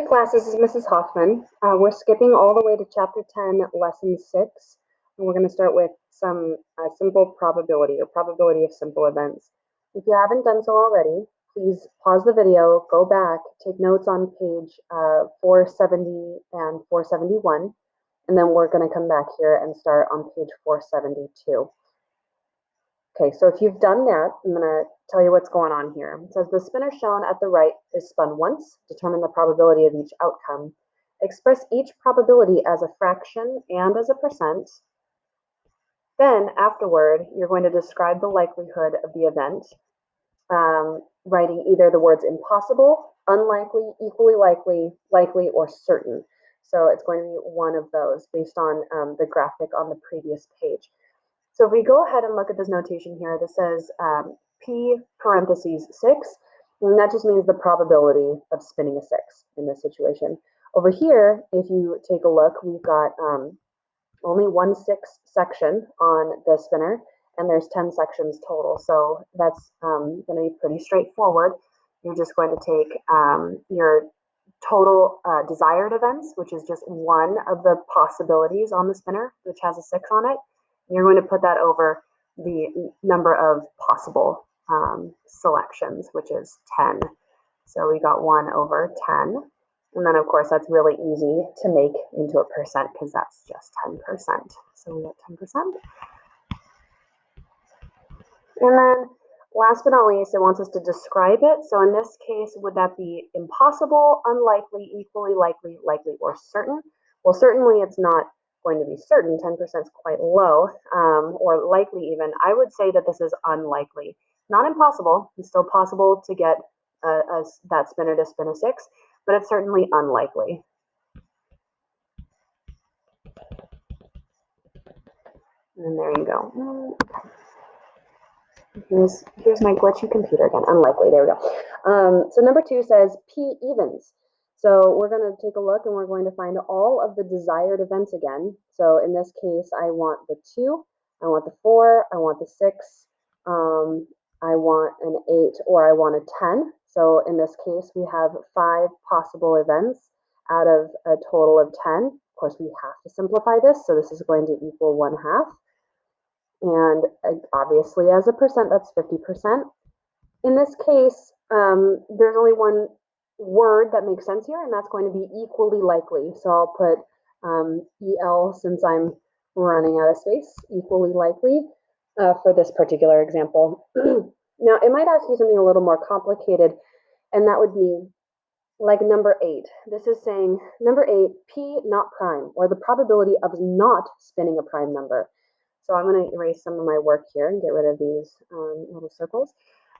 class, this is Mrs. Hoffman. We're skipping all the way to Chapter 10, Lesson 6, and we're going to start with some simple probability or probability of simple events. If you haven't done so already, please pause the video, go back, take notes on page 470 and 471, and then we're going to come back here and start on page 472. Okay, so if you've done that, I'm going to tell you what's going on here. It says the spinner shown at the right is spun once, determine the probability of each outcome, express each probability as a fraction and as a percent. Then afterward, you're going to describe the likelihood of the event, writing either the words impossible, unlikely, equally likely, likely, or certain. So it's going to be one of those based on the graphic on the previous page. So if we go ahead and look at this notation here, this says P parentheses 6, and that just means the probability of spinning a 6 in this situation. Over here, if you take a look, we've got only 1/6 section on the spinner, and there's 10 sections total. So that's going to be pretty straightforward. You're just going to take your total desired events, which is just one of the possibilities on the spinner, which has a 6 on it. You're going to put that over the number of possible selections, which is 10. So we got 1 over 10. And then, of course, that's really easy to make into a percent because that's just 10%. So we got 10%. And then, last but not least, it wants us to describe it. So in this case, would that be impossible, unlikely, equally likely, likely, or certain? Well, certainly it's not going to be certain. 10% is quite low, or likely even. I would say that this is unlikely. Not impossible. It's still possible to get that spinner to spin a 6, but it's certainly unlikely. And there you go. Here's my glitchy computer again. Unlikely. There we go. So number 2 says P evens. So we're going to take a look and we're going to find all of the desired events again. So in this case, I want the 2, I want the 4, I want the 6, I want an 8, or I want a 10. So in this case, we have 5 possible events out of a total of 10. Of course, we have to simplify this. So this is going to equal 1/2. And obviously, as a percent, that's 50%. In this case, there's only one word that makes sense here, and that's going to be equally likely. So I'll put EL since I'm running out of space, equally likely for this particular example. Now, it might ask you something a little more complicated, and that would be like number 8. This is saying, number 8, P not prime, or the probability of not spinning a prime number. So I'm going to erase some of my work here and get rid of these little circles.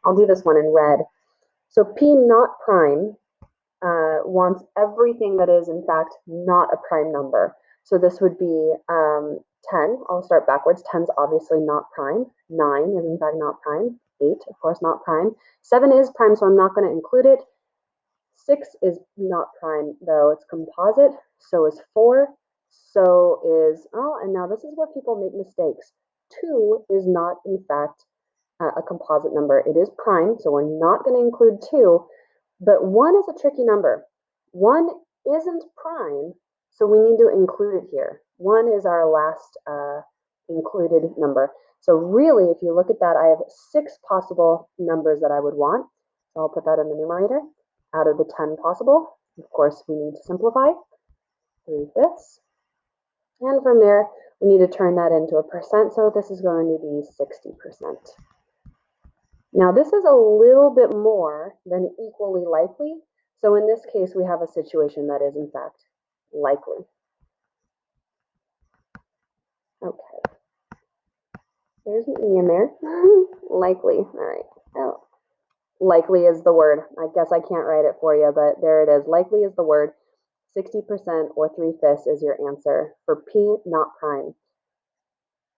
I'll do this one in red. So P not prime wants everything that is, in fact, not a prime number. So this would be 10. I'll start backwards. 10 is obviously not prime. 9 is, in fact, not prime. 8, of course, not prime. 7 is prime, so I'm not going to include it. 6 is not prime, though. It's composite. So is 4. So is, and now this is where people make mistakes. 2 is not, in fact, a composite number. It is prime, so we're not going to include 2, but 1 is a tricky number. 1 isn't prime, so we need to include it here. 1 is our last included number. So really, if you look at that, I have 6 possible numbers that I would want. So I'll put that in the numerator out of the 10 possible. Of course, we need to simplify 3/5. And from there, we need to turn that into a percent. So this is going to be 60%. Now, this is a little bit more than equally likely. So in this case, we have a situation that is, in fact, likely. Okay. There's an E in there. Likely. All right. Oh. Likely is the word. I guess I can't write it for you, but there it is. Likely is the word. 60% or 3/5 is your answer for P not prime.